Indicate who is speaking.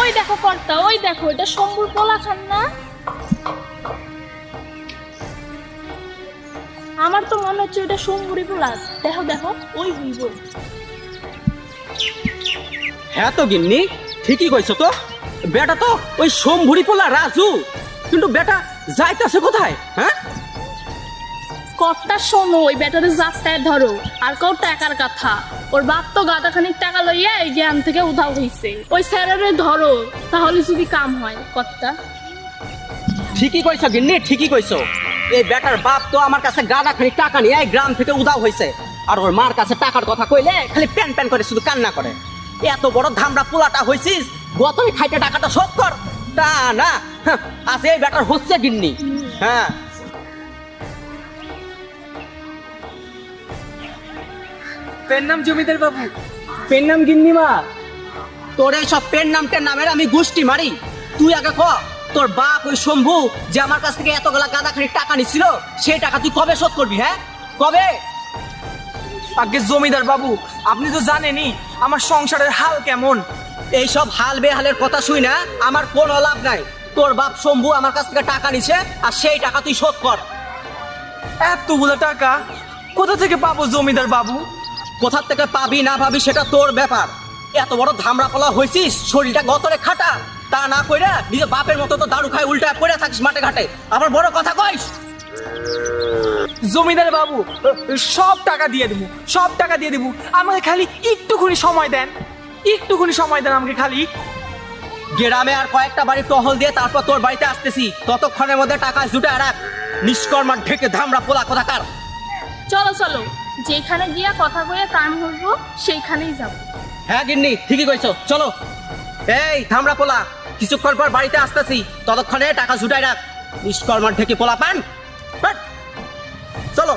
Speaker 1: ওই দেখো কর্তা, ওই দেখো, এটা শম্ভুর পোলা খান না? আমার তো মনে হচ্ছে এটা শম্ভুরি পোলা। দেখো দেখো, ওই হইব।
Speaker 2: হ্যাঁ তো গিন্নি, ঠিকই কইছো তো। বেটা তো ওই শম্ভুরি পোলা রাজু, কিন্তু বেটা যাইতাছে কোথায়? হ্যাঁ,
Speaker 1: কর্তা শোনো, ওই ব্যাটারে রাস্তায় ধরো আর কও টাকার কথা। ওর বাপ তো গাদা খানিক টাকা লইয়া এই জ্ঞান থেকে উধাও হইছে। ওই স্যারেরে ধরো, তাহলে যদি কাম হয়। কর্তা
Speaker 2: ঠিকই কইছো গিন্নি, ঠিকই কইছো। এই বেটার বাপ তো আমার কাছে গাদা খানি টাকা নিয়ে এই গ্রাম থেকে উধাও হয়েছে, আর ওর মার কাছে টাকার কথা কইলে খালি প্যান প্যান করে শুধু কান্না করে। এত বড় ধামড়া পোলাটা হইছিস, গতই খাইতে টাকাটা শোধ কর। তা না, আছে এই বেটার হচ্ছে গিন্নি। হ্যাঁ,
Speaker 3: পেন নাম জমিদার বাবু।
Speaker 2: পেন নাম গিন্নিমা। তোর এই সব পেন নামটার নামের আমি গুষ্টি মারি। তুই আগে ক, তোর বাপ ওই শম্ভু যে আমার কাছ থেকে এতগুলা গাদা খানি টাকা নিছিল, সেই টাকা তুই কবে শোধ করবি? হ্যাঁ, কবে?
Speaker 3: আগে জমিদার বাবু, আপনি তো জানেনই আমার সংসারের হাল কেমন।
Speaker 2: এই সব হাল বেহালের কথা শুই না আমার কোনো লাভ নাই। তোর বাপ শম্ভু আমার কাছ থেকে টাকা নিছে, আর সেই টাকা তুই শোধ কর।
Speaker 3: এতগুলো টাকা কোথা থেকে পাবো জমিদার বাবু?
Speaker 2: কোথা থেকে পাবি না পাবি সেটা তোর ব্যাপার। এত বড় ধামড়া পোলা হয়েছিস, শরীরটা গতরে খাটা। তা না কইরা নিজে বাপের মতো তো দারু খায় উল্টা পড়ে থাকিস মাঠে ঘাটে, আবার বড় কথা কইস।
Speaker 3: জমিদার বাবু, সব টাকা দিয়ে দেবো, সব টাকা দিয়ে দেবো। আমাকে খালি একটুখানি সময় দেন, একটুখানি সময় দেন আমাকে খালি।
Speaker 2: গ্রামে আর কয়েকটা বাড়ি টহল দিয়ে তারপর তোর বাড়িতে আসতেছি, ততক্ষণের মধ্যে টাকা জুটায় রাখ। নিষ্কর্মার ঢেকে ধামড়া পোলা কোথাকার।
Speaker 1: চলো চলো, যেখানে গিয়া কথা কইয়া কাম হইব সেইখানেই যাব।
Speaker 2: হ্যাঁ গিন্নি, ঠিকই কইছো, চলো। এই ধামড়া পোলা, কিছুক্ষণ পর বাড়িতে আসতেছি, ততক্ষণে টাকা জুটায় রাখ। নিষ্কর্মার ঢেকে পোলা পান, চলো।